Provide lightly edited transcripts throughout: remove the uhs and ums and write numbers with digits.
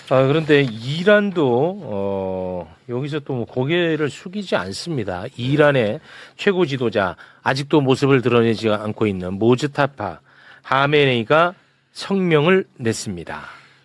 그런데 이란도 여기서 또 고개를 숙이지 않습니다. 이란의 최고 지도자 아직도 모습을 드러내지 않고 있는 모즈타파 하메네이가 성명을 냈습니다.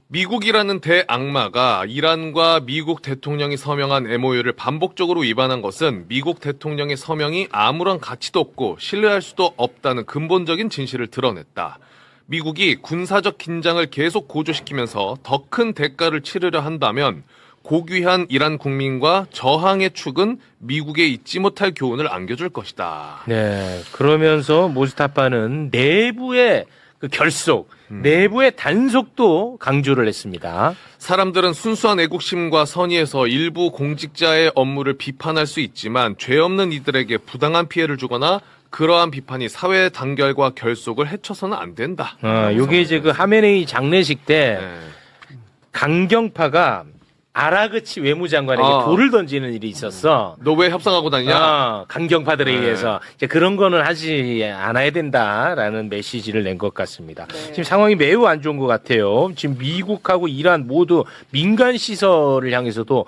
미국이라는 대악마가 이란과 미국 대통령이 서명한 MOU를 반복적으로 위반한 것은 미국 대통령의 서명이 아무런 가치도 없고 신뢰할 수도 없다는 근본적인 진실을 드러냈다. 미국이 군사적 긴장을 계속 고조시키면서 더 큰 대가를 치르려 한다면 고귀한 이란 국민과 저항의 축은 미국에 잊지 못할 교훈을 안겨줄 것이다. 네, 그러면서 모스타파는 내부의 그 결속, 내부의 단속도 강조를 했습니다. 사람들은 순수한 애국심과 선의에서 일부 공직자의 업무를 비판할 수 있지만 죄 없는 이들에게 부당한 피해를 주거나 그러한 비판이 사회 단결과 결속을 해쳐서는 안 된다. 요게 이제 그 하메네이 장례식 때 강경파가 아라그치 외무장관에게 돌을 던지는 일이 있었어. 너 왜 협상하고 다니냐? 강경파들에 의해서 이제 그런 거는 하지 않아야 된다라는 메시지를 낸 것 같습니다. 지금 상황이 매우 안 좋은 것 같아요. 지금 미국하고 이란 모두 민간 시설을 향해서도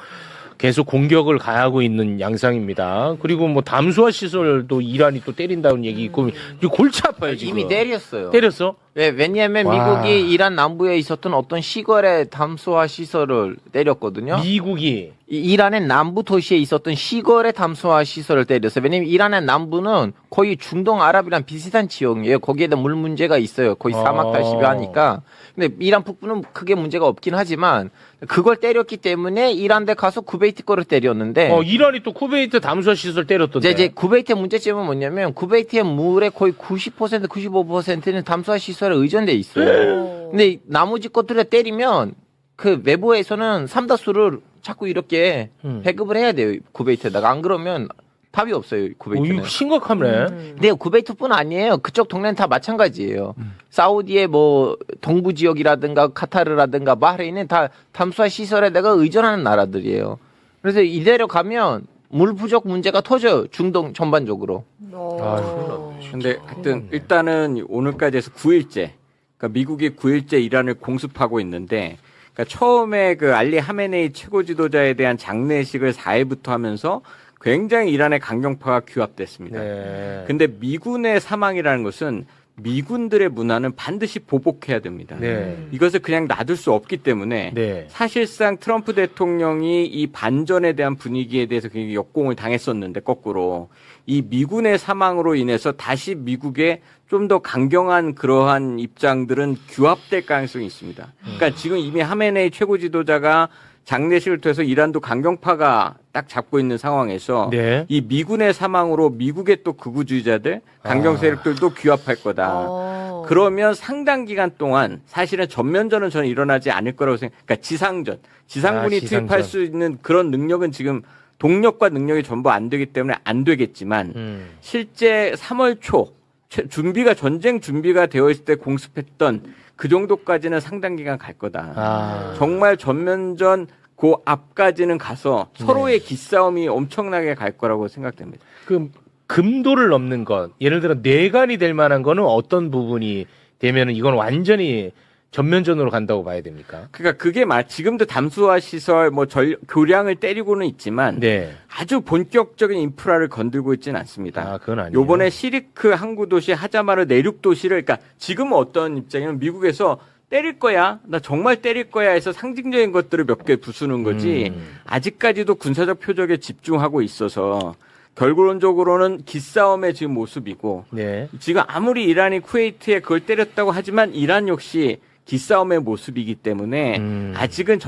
계속 공격을 가하고 있는 양상입니다. 그리고 뭐 담수화 시설도 이란이 또 때린다는 얘기 있고 골치 아파요 지금. 이미 때렸어요. 때렸어? 네, 왜냐하면 미국이 이란 남부에 있었던 어떤 시골의 담수화 시설을 때렸거든요. 미국이 이란의 남부 도시에 있었던 시골의 담수화 시설을 때렸어요. 왜냐하면 이란의 남부는 거의 중동 아랍이랑 비슷한 지역이에요. 거기에다 물 문제가 있어요. 거의 사막다시피 하니까. 근데 이란 북부는 크게 문제가 없긴 하지만 그걸 때렸기 때문에 이란대 가서 쿠베이트 거를 때렸는데 이란이 또 쿠베이트 담수화 시설 때렸던데. 이제 쿠베이트의 문제점은 뭐냐면 쿠베이트의 물의 거의 90% 95%는 담수화 시설에 의존돼 있어요. 근데 나머지 것들을 때리면 그 외부에서는 삼다수를 자꾸 이렇게 배급을 해야 돼요. 쿠베이트에다가. 안 그러면 답이 없어요. 쿠베이트는. 이거 심각하네. 근데 쿠베이트뿐 아니에요. 그쪽 동네는 다 마찬가지예요. 사우디의 뭐 동부 지역이라든가 카타르라든가 바흐레인은 다 담수화 시설에다가 의존하는 나라들이에요. 그래서 이대로 가면 물 부족 문제가 터져요. 중동 전반적으로. 근데 하여튼 일단은 오늘까지 해서 9일째. 그러니까 미국이 9일째 이란을 공습하고 있는데 그러니까 처음에 그 알리 하메네이 최고 지도자에 대한 장례식을 4일부터 하면서 굉장히 이란의 강경파가 규합됐습니다. 네. 근데 미군의 사망이라는 것은 미군들의 문화는 반드시 보복해야 됩니다. 네. 이것을 그냥 놔둘 수 없기 때문에 네. 사실상 트럼프 대통령이 이 반전에 대한 분위기에 대해서 굉장히 역공을 당했었는데 거꾸로 이 미군의 사망으로 인해서 다시 미국의 좀 더 강경한 그러한 입장들은 규합될 가능성이 있습니다. 그러니까 지금 이미 하메네이 최고 지도자가 장례식을 통해서 이란도 강경파가 딱 잡고 있는 상황에서 네. 이 미군의 사망으로 미국의 또 극우주의자들, 강경 세력들도 규합할 거다. 그러면 상당 기간 동안 사실은 전면전은 저는 일어나지 않을 거라고 생각해요. 그러니까 지상전, 지상군이 지상전. 투입할 수 있는 그런 능력은 지금 동력과 능력이 전부 안 되기 때문에 안 되겠지만 실제 3월 초 준비가 전쟁 준비가 되어 있을 때 공습했던 그 정도까지는 상당 기간 갈 거다. 정말 전면전 그 앞까지는 가서 서로의 기싸움이 엄청나게 갈 거라고 생각됩니다. 그 금도를 넘는 것, 예를 들어 뇌관이 될 만한 거는 어떤 부분이 되면은 이건 완전히 전면전으로 간다고 봐야 됩니까? 그러니까 그게 지금도 담수화 시설 교량을 때리고는 있지만 네. 아주 본격적인 인프라를 건들고 있지는 않습니다. 그건 아니에요. 요번에 시리크 항구 도시 하자마르 내륙 도시를 그러니까 지금은 어떤 입장이냐면 미국에서 때릴 거야. 나 정말 때릴 거야 해서 상징적인 것들을 몇 개 부수는 거지. 아직까지도 군사적 표적에 집중하고 있어서 결론적으로는 기싸움의 지금 모습이고 네. 지금 아무리 이란이 쿠웨이트에 그걸 때렸다고 하지만 이란 역시 기싸움의 모습이기 때문에 아직은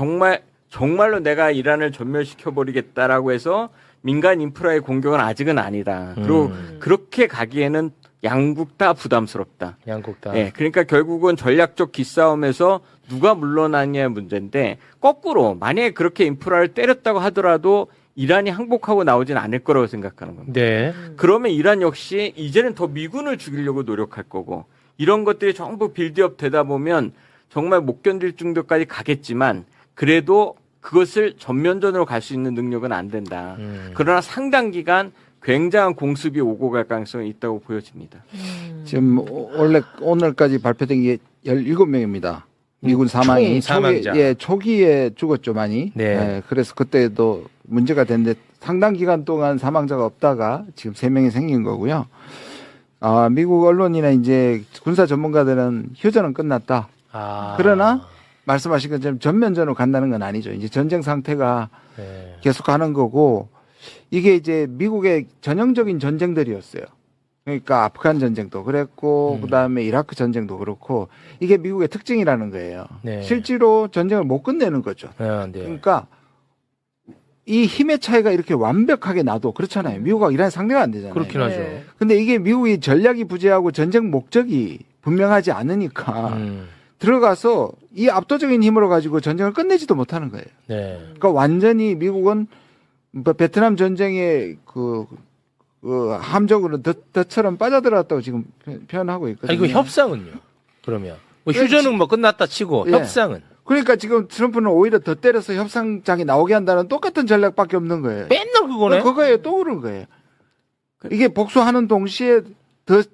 정말로 내가 이란을 전멸시켜버리겠다라고 해서 민간 인프라의 공격은 아직은 아니다. 그리고 그렇게 가기에는 양국 다 부담스럽다. 양국 다. 네, 그러니까 결국은 전략적 기싸움에서 누가 물러나냐의 문제인데 거꾸로 만약에 그렇게 인프라를 때렸다고 하더라도 이란이 항복하고 나오진 않을 거라고 생각하는 겁니다. 네. 그러면 이란 역시 이제는 더 미군을 죽이려고 노력할 거고 이런 것들이 전부 빌드업 되다 보면 정말 못 견딜 정도까지 가겠지만 그래도 그것을 전면전으로 갈 수 있는 능력은 안 된다. 그러나 상당 기간 굉장한 공습이 오고 갈 가능성이 있다고 보여집니다. 지금 원래 오늘까지 발표된 게 17명입니다. 미군 사망이 사망자. 초기에 죽었죠 많이. 네. 예, 그래서 그때도 문제가 됐는데 상당 기간 동안 사망자가 없다가 지금 3명이 생긴 거고요. 미국 언론이나 이제 군사 전문가들은 휴전은 끝났다. 그러나 말씀하신 것처럼 전면전으로 간다는 건 아니죠. 이제 전쟁 상태가 네. 계속 가는 거고 이게 이제 미국의 전형적인 전쟁들이었어요. 그러니까 아프간 전쟁도 그랬고 그다음에 이라크 전쟁도 그렇고 이게 미국의 특징이라는 거예요. 네. 실제로 전쟁을 못 끝내는 거죠. 네. 그러니까 이 힘의 차이가 이렇게 완벽하게 나도 그렇잖아요. 미국하고 이란이 상대가 안 되잖아요. 그렇긴 하죠. 네. 근데 이게 미국이 전략이 부재하고 전쟁 목적이 분명하지 않으니까 들어가서 이 압도적인 힘으로 가지고 전쟁을 끝내지도 못하는 거예요. 네. 그러니까 완전히 미국은 뭐 베트남 전쟁의 그 함정으로 덫처럼 빠져들어갔다고 지금 표현하고 있거든요. 아니 그 협상은요? 그러면 뭐 휴전은 뭐 끝났다 치고 예. 협상은 그러니까 지금 트럼프는 오히려 더 때려서 협상장에 나오게 한다는 똑같은 전략밖에 없는 거예요. 맨날 그거네. 그거예요. 또 그런 거예요. 이게 복수하는 동시에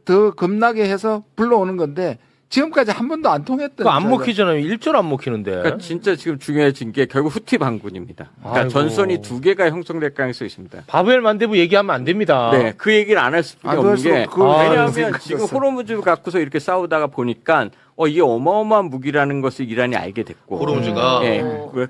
더 겁나게 해서 불러오는 건데 지금까지 한 번도 안 통했던. 그거 안 먹히잖아요. 1절 안 먹히는데. 그러니까 진짜 지금 중요해진 게 결국 후티 반군입니다. 그러니까 아이고. 전선이 두 개가 형성될 가능성이 있습니다. 바벨 만대부 얘기하면 안 됩니다. 네, 그 얘기를 안 할 수밖에 없는 게 그걸 왜냐하면 생각 지금 없었어. 호르무즈 갖고서 이렇게 싸우다가 보니까 이게 어마어마한 무기라는 것을 이란이 알게 됐고 호르무즈가 예.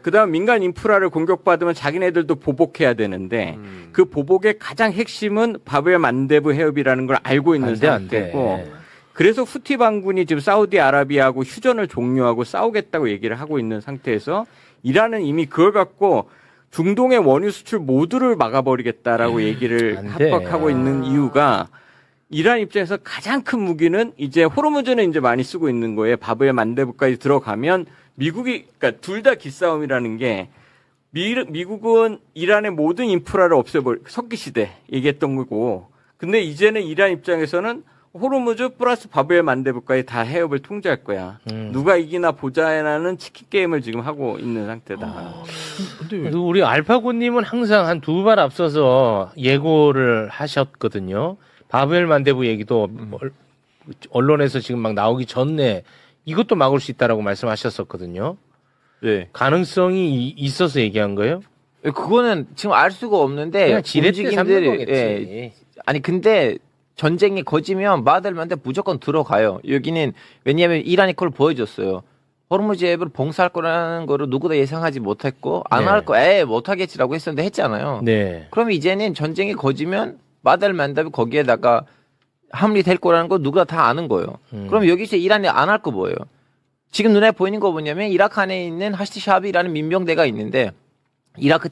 그다음 민간 인프라를 공격받으면 자기네들도 보복해야 되는데 그 보복의 가장 핵심은 바벨 만대부 해협이라는 걸 알고 있는 안 돼, 안 돼. 상태고 그래서 후티 반군이 지금 사우디아라비아하고 휴전을 종료하고 싸우겠다고 얘기를 하고 있는 상태에서 이란은 이미 그걸 갖고 중동의 원유 수출 모두를 막아버리겠다라고 얘기를 안 돼. 합박하고 있는 이유가 이란 입장에서 가장 큰 무기는 이제 호르무즈는 이제 많이 쓰고 있는 거예요. 바벨 만대부까지 들어가면 미국이 그러니까 둘 다 기싸움이라는 게 미국은 이란의 모든 인프라를 석기 시대 얘기했던 거고 근데 이제는 이란 입장에서는 호르무즈 플러스 바벨 만대부까지 다 해협을 통제할 거야. 누가 이기나 보자라는 치킨 게임을 지금 하고 있는 상태다. 그리고 우리 알파고님은 항상 한 두 발 앞서서 예고를 하셨거든요. 바벨 만대부 얘기도 언론에서 지금 막 나오기 전에 이것도 막을 수 있다라고 말씀하셨었거든요. 네. 가능성이 있어서 얘기한 거예요? 그거는 지금 알 수가 없는데 그냥 지렛대 삼는 거겠지. 예. 아니 근데 전쟁이 거지면 마들만데 무조건 들어가요. 여기는 왜냐하면 이란이 그걸 보여줬어요. 호르무즈 해협을 봉쇄할 거라는 거를 누구도 예상하지 못했고 안 네. 할 거, 못하겠지라고 했었는데 했잖아요. 네. 그럼 이제는 전쟁이 거지면 마들만답이 거기에다가 합리될 거라는 거 누가 다 아는 거예요. 그럼 여기서 이란이 안 할 거 뭐예요? 지금 눈에 보이는 거 뭐냐면 이라크 안에 있는 하시드 샤비라는 민병대가 있는데 이라크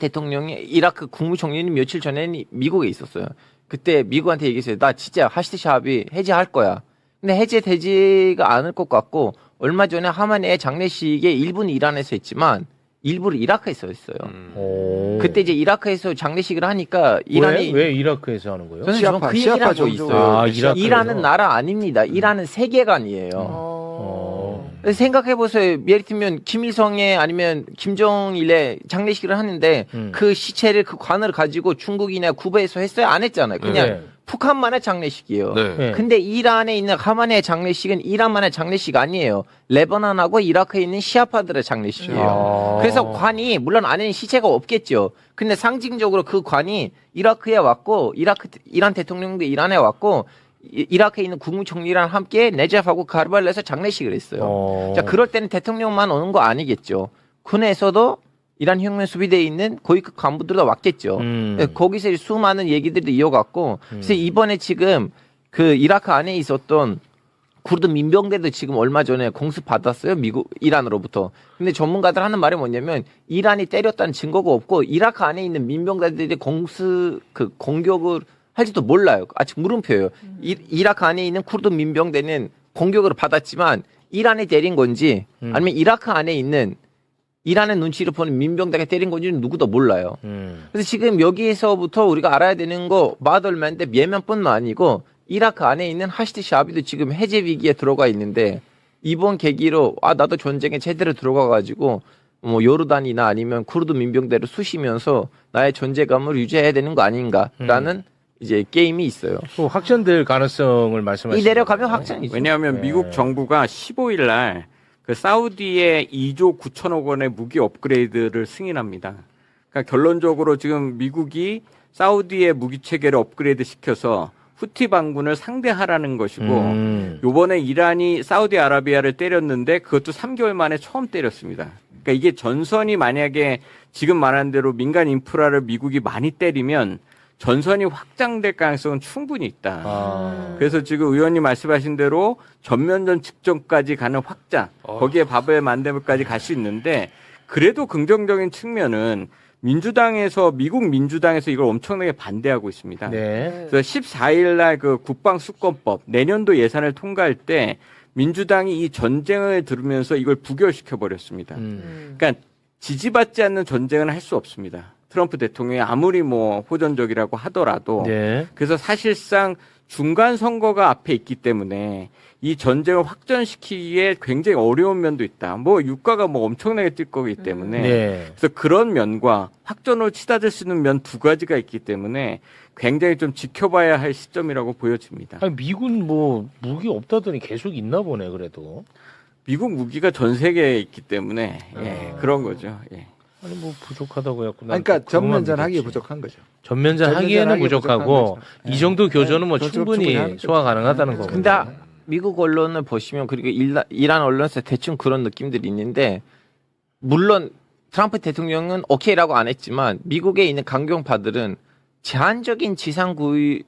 국무총리는 며칠 전에 미국에 있었어요. 그때 미국한테 얘기했어요. 나 진짜 하시드 샤비 해제할 거야. 근데 해제되지가 않을 것 같고 얼마 전에 하마네의 장례식에 일부는 이란에서 했지만 일부를 이라크에서 했어요. 오. 그때 이제 이라크에서 장례식을 하니까 이란이 왜 이라크에서 하는 거예요? 저는 지금 그 얘기를 하고 있어요. 이라크에서. 이란은 나라 아닙니다. 이란은 세계관이에요. 생각해보세요. 예를 들면 김일성의 아니면 김정일의 장례식을 하는데 그 시체를 그 관을 가지고 중국이나 쿠바에서 했어요? 안 했잖아요. 그냥 네. 북한만의 장례식이에요. 네. 네. 근데 이란에 있는 하마네의 장례식은 이란만의 장례식 아니에요. 레바논하고 이라크에 있는 시아파들의 장례식이에요. 그래서 관이 물론 안에는 시체가 없겠죠. 근데 상징적으로 그 관이 이라크에 왔고 이란 대통령도 이란에 왔고 이라크에 있는 국무총리랑 함께 네자프하고 카르발레에서 장례식을 했어요. 자, 그럴 때는 대통령만 오는 거 아니겠죠. 군에서도 이란 혁명 수비대에 있는 고위급 간부들도 왔겠죠. 거기서 수많은 얘기들도 이어갔고, 그래서 이번에 지금 그 이라크 안에 있었던 쿠르드 민병대도 지금 얼마 전에 공습 받았어요. 이란으로부터. 근데 전문가들 하는 말이 뭐냐면 이란이 때렸다는 증거가 없고 이라크 안에 있는 민병대들이 공격을 할지도 몰라요. 아직 물음표예요. 이라크 안에 있는 쿠르드 민병대는 공격을 받았지만 이란이 때린 건지 아니면 이라크 안에 있는 이란의 눈치를 보는 민병대가 때린 건지는 누구도 몰라요. 그래서 지금 여기에서부터 우리가 알아야 되는 거 마덜만데 예멘뿐만 아니고 이라크 안에 있는 하시드 샤비도 지금 해제 위기에 들어가 있는데 이번 계기로 나도 전쟁에 제대로 들어가가지고 뭐 요르단이나 아니면 쿠르드 민병대를 쑤시면서 나의 존재감을 유지해야 되는 거 아닌가라는 이제 게임이 있어요. 또 확전될 가능성을 말씀하시죠. 이 내려가면 확전이죠. 왜냐하면 네. 미국 정부가 15일 날 그 사우디의 2조 9천억 원의 무기 업그레이드를 승인합니다. 그러니까 결론적으로 지금 미국이 사우디의 무기 체계를 업그레이드 시켜서 후티 반군을 상대하라는 것이고 요번에 이란이 사우디아라비아를 때렸는데 그것도 3개월 만에 처음 때렸습니다. 그러니까 이게 전선이 만약에 지금 말한 대로 민간 인프라를 미국이 많이 때리면 전선이 확장될 가능성은 충분히 있다. 그래서 지금 의원님 말씀하신 대로 전면전 직전까지 가는 확장, 거기에 밥을 만들기까지 갈 수 있는데 그래도 긍정적인 측면은 미국 민주당에서 이걸 엄청나게 반대하고 있습니다. 네. 그래서 14일 날 그 국방수권법 내년도 예산을 통과할 때 민주당이 이 전쟁을 들으면서 이걸 부결시켜 버렸습니다. 그러니까 지지받지 않는 전쟁은 할 수 없습니다. 트럼프 대통령이 아무리 뭐 호전적이라고 하더라도 네. 그래서 사실상 중간 선거가 앞에 있기 때문에 이 전쟁을 확전시키기에 굉장히 어려운 면도 있다. 뭐 유가가 뭐 엄청나게 뛸 거기 때문에 네. 그래서 그런 면과 확전으로 치닫을 수 있는 면 두 가지가 있기 때문에 굉장히 좀 지켜봐야 할 시점이라고 보여집니다. 아니, 미군 뭐 무기 없다더니 계속 있나 보네 그래도. 미국 무기가 전 세계에 있기 때문에 예, 그런 거죠. 예. 아니 뭐 부족하다고 해갖고. 그러니까 전면전 하기에 부족한 거죠. 전면전 하기에는 하기에 부족하고 부족한 이 정도 교전은 뭐 네, 충분히 하는 거죠. 소화 가능하다는 거고. 근데 미국 언론을 보시면 그리고 이란 언론에서 대충 그런 느낌들이 있는데 물론 트럼프 대통령은 오케이라고 안 했지만 미국에 있는 강경파들은 제한적인 지상군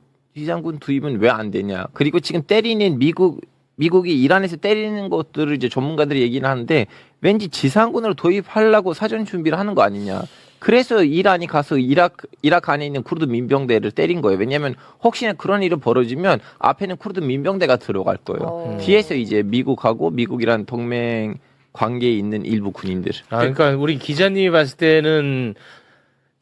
투입은 왜 안 되냐. 그리고 지금 때리는 미국이 이란에서 때리는 것들을 이제 전문가들이 얘기를 하는데 왠지 지상군으로 도입하려고 사전 준비를 하는 거 아니냐. 그래서 이란이 가서 이라크 안에 있는 쿠르드 민병대를 때린 거예요. 왜냐하면 혹시나 그런 일이 벌어지면 앞에는 쿠르드 민병대가 들어갈 거예요. 뒤에서 이제 미국하고 미국이란 동맹 관계에 있는 일부 군인들. 아, 그러니까 우리 기자님이 봤을 때는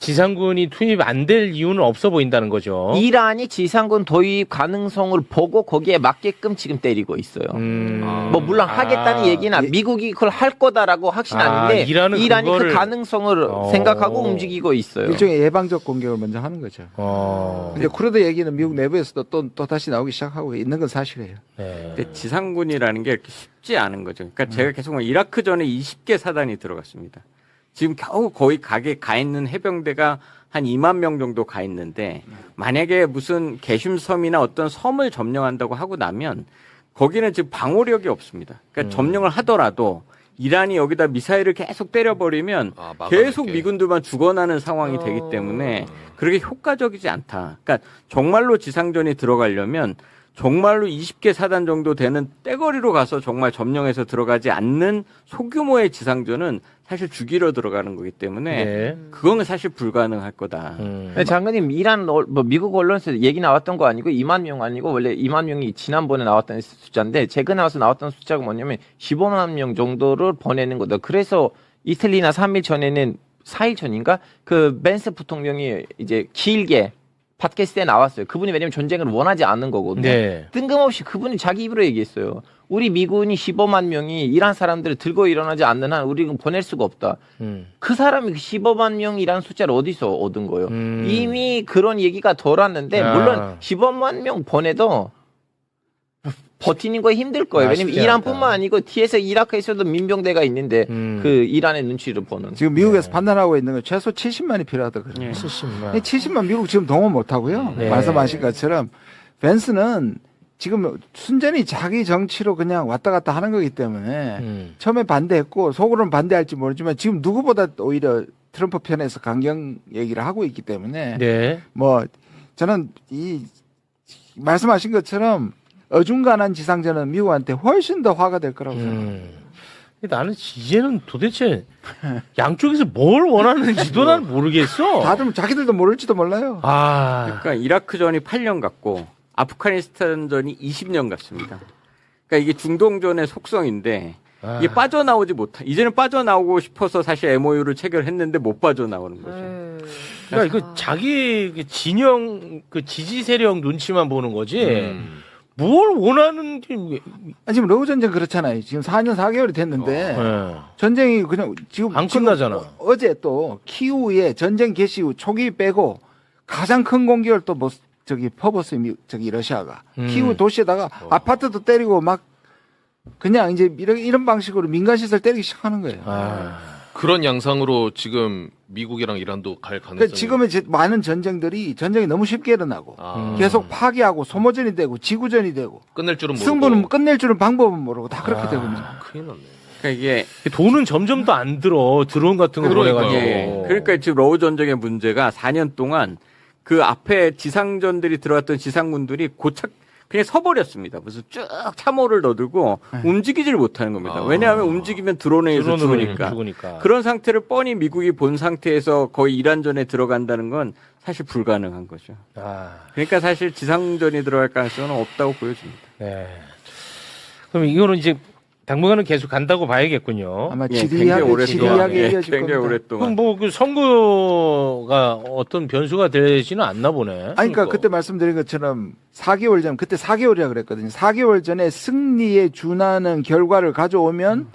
지상군이 투입 안 될 이유는 없어 보인다는 거죠. 이란이 지상군 도입 가능성을 보고 거기에 맞게끔 지금 때리고 있어요. 뭐 물론 하겠다는 얘기나 미국이 그걸 할 거다라고 확신 아닌데 이란은 이란이 그거를- 그 가능성을 생각하고 움직이고 있어요. 일종의 예방적 공격을 먼저 하는 거죠. 근데 쿠르드 얘기는 미국 내부에서도 또 다시 나오기 시작하고 있는 건 사실이에요. 네. 근데 지상군이라는 게 이렇게 쉽지 않은 거죠. 그러니까 제가 계속 이라크 전에 20개 사단이 들어갔습니다. 지금 겨우 거의 가 있는 해병대가 한 2만 명 정도 가 있는데 만약에 무슨 게슘섬이나 어떤 섬을 점령한다고 하고 나면 거기는 지금 방어력이 없습니다. 그러니까 점령을 하더라도 이란이 여기다 미사일을 계속 때려버리면 계속 미군들만 죽어나는 상황이 되기 때문에 그렇게 효과적이지 않다. 그러니까 정말로 지상전이 들어가려면 정말로 20개 사단 정도 되는 떼거리로 가서 정말 점령해서 들어가지 않는 소규모의 지상전은 사실 죽이러 들어가는 거기 때문에 네. 그거는 사실 불가능할 거다. 근데 장관님 뭐 미국 언론에서 얘기 나왔던 거 아니고 2만 명 아니고 원래 2만 명이 지난번에 나왔던 숫자인데 최근에 나와서 나왔던 숫자가 뭐냐면 15만 명 정도를 보내는 거다. 그래서 이틀이나 3일 전에는 4일 전인가 그 벤스 부통령이 이제 길게 팟캐스트에 나왔어요. 그분이 왜냐면 전쟁을 원하지 않는 거거든요. 네. 뜬금없이 그분이 자기 입으로 얘기했어요. 우리 미군이 15만 명이 이란 사람들을 들고 일어나지 않는 한 우리는 보낼 수가 없다. 그 사람이 15만 명이라는 숫자를 어디서 얻은 거예요? 이미 그런 얘기가 돌았는데 물론 15만 명 보내도 버티는 거 힘들 거예요. 왜냐면 이란뿐만 아니고 뒤에서 이라크에서도 민병대가 있는데 그 이란의 눈치를 보는. 지금 미국에서 판단하고 있는 건 최소 70만이 필요하다 그래요. 70만. 70만 미국 지금 동원 못 하고요. 네. 말씀하신 것처럼 벤스는 지금 순전히 자기 정치로 그냥 왔다 갔다 하는 거기 때문에 처음에 반대했고 속으로는 반대할지 모르지만 지금 누구보다 오히려 트럼프 편에서 강경 얘기를 하고 있기 때문에 네. 뭐 저는 이 말씀하신 것처럼 어중간한 지상전은 미국한테 훨씬 더 화가 될 거라고 생각합니다. 나는 이제는 도대체 양쪽에서 뭘 원하는지도 난 모르겠어. 다들 자기들도 모를지도 몰라요. 그러니까 이라크전이 8년 갔고 아프가니스탄전이 20년 갔습니다. 그러니까 이게 중동전의 속성인데 이게 빠져나오지 못한. 이제는 빠져나오고 싶어서 사실 MOU를 체결했는데 못 빠져나오는 거죠. 그러니까 이거 자기 진영 그 지지 세력 눈치만 보는 거지. 뭘 원하는지. 지금 러브 전쟁 그렇잖아요. 지금 4년 4개월이 됐는데 전쟁이 그냥 지금 안 끝나잖아. 어제 또 키우에 전쟁 개시 후 초기 빼고 가장 큰 공격을 또 뭐 저기 퍼붓어요. 저기 러시아가 키우 도시에다가 아파트도 때리고 막 그냥 이제 이런 방식으로 민간 시설 때리기 시작하는 거예요. 그런 양상으로 지금 미국이랑 이란도 갈 가능성이. 그러니까 지금의 많은 전쟁이 너무 쉽게 일어나고 아. 계속 파괴하고 소모전이 되고 지구전이 되고 끝낼 줄은 모르고. 승부는 끝낼 줄은 방법은 모르고 다 그렇게 되고 있는 거예요. 큰일 났네. 그러니까 이게 돈은 점점 더 안 들어. 드론 같은 거 그러니까요. 보내가지고. 예. 그러니까 지금 러우 전쟁의 문제가 4년 동안 그 앞에 지상전들이 들어왔던 지상군들이 고착 그냥 서버렸습니다. 무슨 쭉 참호를 넣어두고 움직이질 못하는 겁니다. 아. 왜냐하면 움직이면 드론에 의해서 드론으로 죽으니까. 그런 상태를 뻔히 미국이 본 상태에서 거의 이란전에 들어간다는 건 사실 불가능한 거죠. 그러니까 사실 지상전이 들어갈 가능성은 없다고 보여집니다. 네. 그럼 이거는 이제 당분간은 계속 간다고 봐야겠군요. 아마 예, 지리하게 굉장히 이어질 굉장히 겁니다. 오랫동안. 그럼 뭐 그 선거가 어떤 변수가 되지는 않나 보네. 아니, 그러니까 그때 말씀드린 것처럼 4개월 전, 그때 4개월이라 그랬거든요. 4개월 전에 승리에 준하는 결과를 가져오면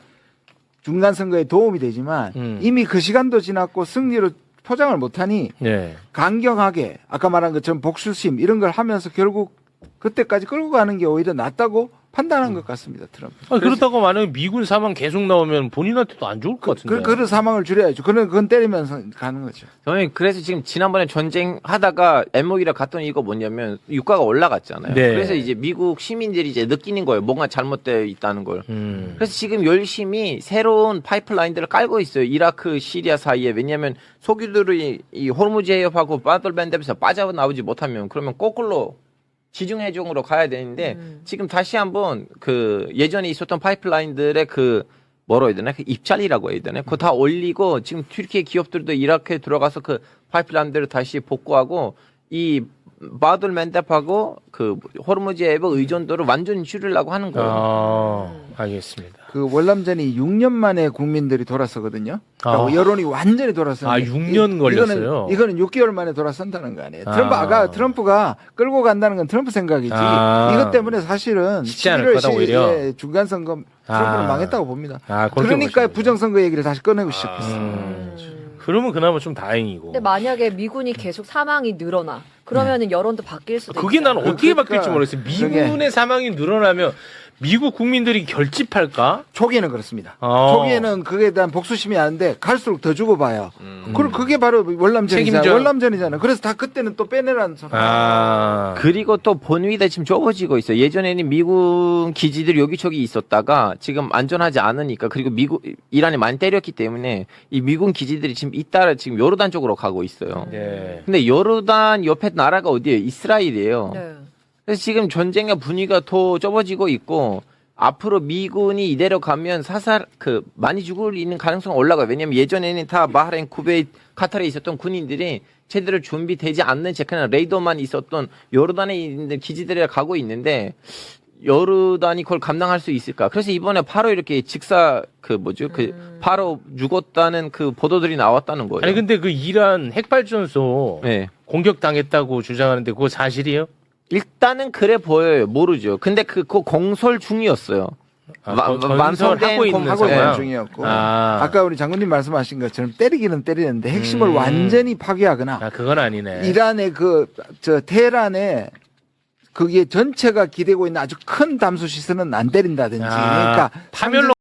중간 선거에 도움이 되지만 이미 그 시간도 지났고 승리로 포장을 못하니 네. 강경하게 아까 말한 것처럼 복수심 이런 걸 하면서 결국 그때까지 끌고 가는 게 오히려 낫다고 판단한 것 같습니다. 트럼프. 그렇다고 만약에 미군 사망 계속 나오면 본인한테도 안 좋을 것 같은데. 그런 사망을 줄여야죠. 그건 때리면서 가는 거죠. 저는 그래서 지금 지난번에 전쟁 하다가 MOU랑 갔던 이거 뭐냐면 유가가 올라갔잖아요. 네. 그래서 이제 미국 시민들이 이제 느끼는 거예요. 뭔가 잘못되어 있다는 걸. 그래서 지금 열심히 새로운 파이프라인들을 깔고 있어요. 이라크, 시리아 사이에. 왜냐하면 석유들이 이 호르무즈 해협하고 바들밴드에서 빠져나오지 못하면 그러면 거꾸로 지중해종으로 가야 되는데 지금 다시 한번 그 예전에 있었던 파이프라인들의 그 뭐라 해야 되나 그 입찰이라고 해야 되나 그거 다 올리고 지금 튀르키예 기업들도 이라크에 들어가서 그 파이프라인들을 다시 복구하고 이 바들맨답하고 그 호르무즈 해협 의존도를 완전히 줄이려고 하는 거예요. 알겠습니다. 그 월남전이 6년 만에 국민들이 돌아서거든요. 그러니까 여론이 완전히 돌아서는데 6년 걸렸어요. 이거는 6개월 만에 돌아선다는 거 아니에요. 트럼프가 끌고 간다는 건 트럼프 생각이지. 이것 때문에 사실은 쉽지 않을 11월 거다, 오히려. 10일에 중간 선거 트럼프는 망했다고 봅니다. 그렇게 그러니까 보시는구나. 부정선거 얘기를 다시 꺼내고 시작했어요. 그러면 그나마 좀 다행이고. 근데 만약에 미군이 계속 사망이 늘어나 그러면은 여론도 바뀔 수도 그게 있잖아요. 난 어떻게 그러니까 바뀔지 모르겠어요. 미군의 사망이 늘어나면 미국 국민들이 결집할까? 초기에는 그렇습니다. 초기에는 그에 대한 복수심이 아는데 갈수록 더 죽어봐요. 그리고 그게 바로 책임져. 월남전이잖아요. 그래서 다 그때는 또 빼내라는 소리. 그리고 또 본위가 지금 좁아지고 있어요. 예전에는 미군 기지들이 여기저기 있었다가 지금 안전하지 않으니까 그리고 이란이 많이 때렸기 때문에 이 미군 기지들이 지금 잇따라 지금 요르단 쪽으로 가고 있어요. 네. 근데 요르단 옆에 나라가 어디예요? 이스라엘이에요. 네. 그래서 지금 전쟁의 분위기가 더 좁아지고 있고 앞으로 미군이 이대로 가면 많이 죽을 있는 가능성이 올라가요. 왜냐면 예전에는 다 바흐레인, 쿠베이트, 카타르에 있었던 군인들이 제대로 준비되지 않는 채 그냥 레이더만 있었던 요르단에 있는 기지들에 가고 있는데 요르단이 그걸 감당할 수 있을까? 그래서 이번에 바로 이렇게 바로 죽었다는 그 보도들이 나왔다는 거예요. 아니 근데 그 이란 핵발전소 네. 공격당했다고 주장하는데 그거 사실이에요? 일단은 그래 보여요. 모르죠. 근데 그거 공설 중이었어요. 완성하고 있는 하고 있는 상황. 중이었고 아까 우리 장군님 말씀하신 것처럼 때리기는 때리는데 핵심을 완전히 파괴하거나 그건 아니네. 이란의 테헤란에 그게 전체가 기대고 있는 아주 큰 담수 시설은 안 때린다든지 그러니까 파멸로